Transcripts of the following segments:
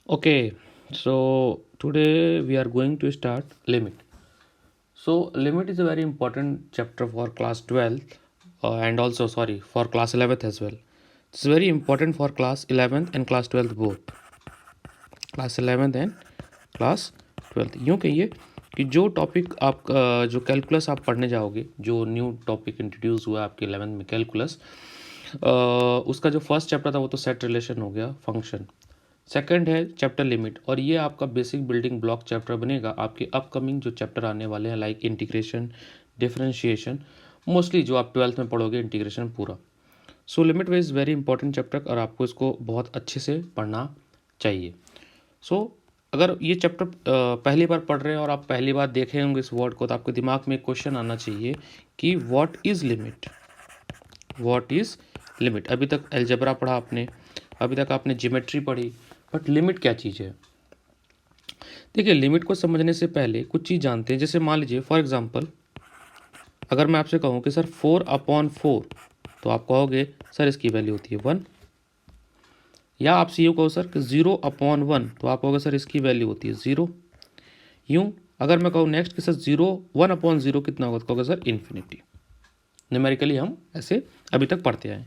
Okay, so today we are going to start limit. So limit is a very important chapter for class 12th and also sorry for class 11th as well. It's very important for class 11th and class 12th both. Class 11th and class 12th यूँ कहिए कि जो topic आप जो calculus आप पढ़ने जाओगे, जो न्यू टॉपिक इंट्रोड्यूस हुआ आपके 11th में कैलकुलस, उसका जो फर्स्ट चैप्टर था वो तो सेट रिलेशन हो गया, फंक्शन। सेकंड है चैप्टर लिमिट, और ये आपका बेसिक बिल्डिंग ब्लॉक चैप्टर बनेगा आपके अपकमिंग जो चैप्टर आने वाले हैं, लाइक इंटीग्रेशन, डिफरेंशिएशन, मोस्टली जो आप 12th में पढ़ोगे इंटीग्रेशन पूरा। So limit is very important chapter और आपको इसको बहुत अच्छे से पढ़ना चाहिए। सो अगर ये चैप्टर पहली बार पढ़ रहे हैं और आप पहली बार देखे होंगे इस वर्ड को, तो आपके दिमाग में एक क्वेश्चन आना चाहिए कि what is limit. What is limit. अभी तक अलजेब्रा पढ़ा आपने, अभी तक आपने ज्योमेट्री पढ़ी, बट लिमिट क्या चीज़ है। देखिए, लिमिट को समझने से पहले कुछ चीज़ जानते हैं। जैसे मान लीजिए फॉर एग्जांपल, अगर मैं आपसे कहूँ कि सर 4/4, तो आप कहोगे सर इसकी वैल्यू होती है 1। या आपसे यूँ कहो सर कि 0/1, तो आप कहोगे सर इसकी वैल्यू होती है 0। यूँ अगर मैं कहूँ नेक्स्ट कि सर 1/0 कितना होगा, तो कहोगे सर इन्फिनिटी। न्यूमेरिकली हम ऐसे अभी तक पढ़ते आए।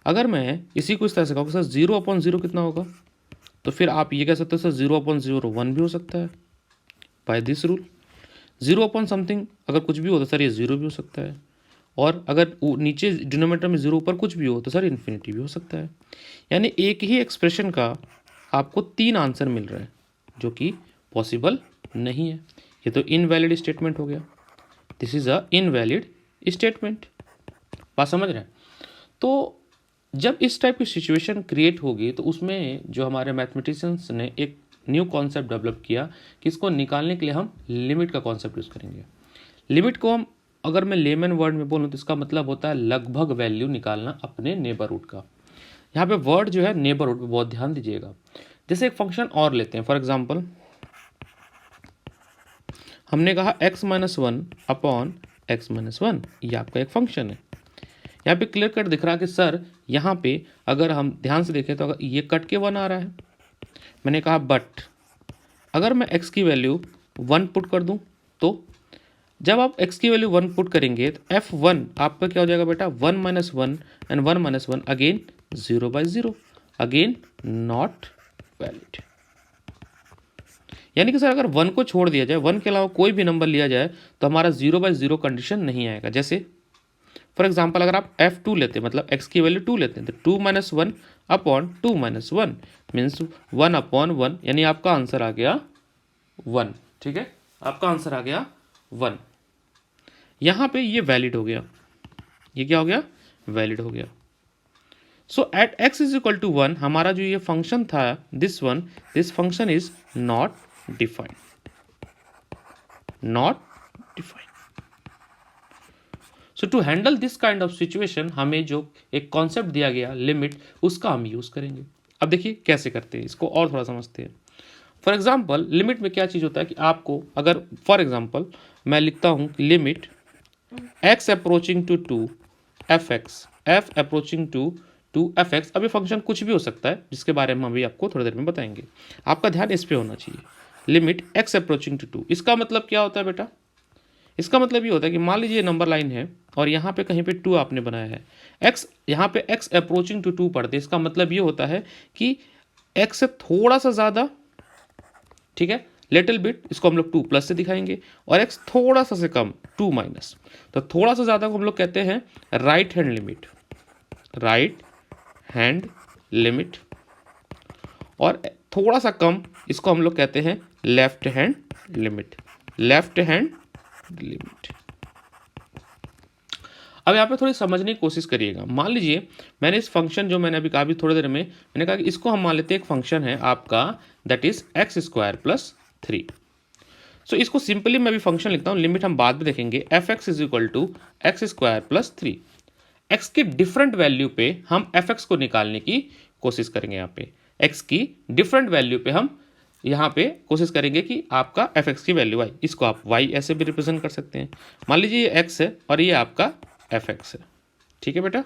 अगर मैं इसी को इस तरह से कहूँ सर 0/0 कितना होगा, तो फिर आप ये कह सकते हो सर 0/0 1 भी हो सकता है बाय दिस रूल। 0/समथिंग अगर कुछ भी हो तो सर ये 0 भी हो सकता है, और अगर नीचे डिनोमिनेटर में 0 ऊपर कुछ भी हो तो सर इन्फिनिटी भी हो सकता है। यानी एक ही एक्सप्रेशन का आपको 3 आंसर मिल रहा है, जो कि पॉसिबल नहीं है। ये तो इनवैलिड स्टेटमेंट हो गया। This is a invalid statement. बात समझ रहे हैं। तो जब इस टाइप की सिचुएशन क्रिएट होगी तो उसमें जो हमारे मैथमेटिशियंस ने एक न्यू कॉन्सेप्ट डेवलप किया कि इसको निकालने के लिए हम लिमिट का कॉन्सेप्ट यूज़ करेंगे। लिमिट को हम अगर मैं लेमन वर्ड में बोलूँ तो इसका मतलब होता है लगभग वैल्यू निकालना अपने नेबरहुड का। यहाँ पे वर्ड जो है नेबरहुड पे बहुत ध्यान दीजिएगा। जैसे एक फंक्शन और लेते हैं, फॉर एग्जाम्पल हमने कहा x-1/x-1, ये आपका एक फंक्शन है। यहाँ पे क्लियर कट दिख रहा है कि सर यहाँ पे अगर हम ध्यान से देखें तो अगर ये कट के 1 आ रहा है। मैंने कहा बट अगर मैं x की वैल्यू 1 पुट कर दूँ, तो जब आप x की वैल्यू 1 पुट करेंगे तो f1 आपका क्या हो जाएगा बेटा, 1 - 1 and 1 - 1 again 0/0, again not valid. यानी कि सर अगर 1 को छोड़ दिया जाए, 1 के अलावा कोई भी नंबर लिया जाए तो हमारा 0/0 कंडीशन नहीं आएगा। जैसे फॉर एग्जाम्पल अगर आप f2 लेते हैं, मतलब x की वैल्यू 2 लेते हैं, तो 2 - 1/2 - 1 मीन्स 1/1, यानी आपका आंसर आ गया 1। ठीक है, आपका आंसर आ गया 1। यहाँ पे ये वैलिड हो गया, ये क्या हो गया, वैलिड हो गया। So at x is equal to 1 हमारा जो ये फंक्शन था, this function is not defined, not defined. So to handle this kind of situation हमें जो एक कॉन्सेप्ट दिया गया लिमिट, उसका हम यूज करेंगे। अब देखिए कैसे करते हैं इसको और थोड़ा समझते हैं। फॉर एग्जाम्पल लिमिट में क्या चीज़ होता है कि आपको अगर फॉर एग्जाम्पल मैं लिखता हूँ limit x approaching to 2 fx, f approaching to 2 fx। अब ये फंक्शन कुछ भी हो सकता है जिसके बारे में अभी आपको थोड़ी देर में बताएंगे। आपका ध्यान इस पे होना चाहिए। लिमिट x अप्रोचिंग टू 2, इसका मतलब क्या होता है बेटा, इसका मतलब ये होता है कि मान लीजिए नंबर लाइन है और यहाँ पे कहीं पे 2 आपने बनाया है, x यहाँ पे x अप्रोचिंग टू 2 पढ़ते, इसका मतलब ये होता है कि x से थोड़ा सा ज़्यादा, ठीक है, लिटिल बिट, इसको हम लोग 2 प्लस से दिखाएंगे, और x थोड़ा सा से कम 2 माइनस, तो थोड़ा सा ज़्यादा को हम लोग कहते हैं right hand limit, right hand limit, और थोड़ा सा कम इसको हम लोग कहते हैं left hand limit, left hand limit. अब यहाँ पे थोड़ी समझने की कोशिश करिएगा। मान लीजिए मैंने इस फंक्शन जो मैंने अभी कहा भी थोड़ी देर में, मैंने कहा कि इसको हम मान लेते हैं एक फंक्शन है आपका दैट इज x² + 3। सो इसको सिंपली मैं अभी फंक्शन लिखता हूँ, लिमिट हम बाद में देखेंगे। fx is equal to x² + 3। x के डिफरेंट वैल्यू पे हम fx को निकालने की कोशिश करेंगे। यहाँ पे x की डिफरेंट वैल्यू पे हम यहाँ पे कोशिश करेंगे कि आपका fx की वैल्यू आई, इसको आप y ऐसे भी रिप्रेजेंट कर सकते हैं। मान लीजिए ये x है और ये आपका fx है, ठीक है बेटा।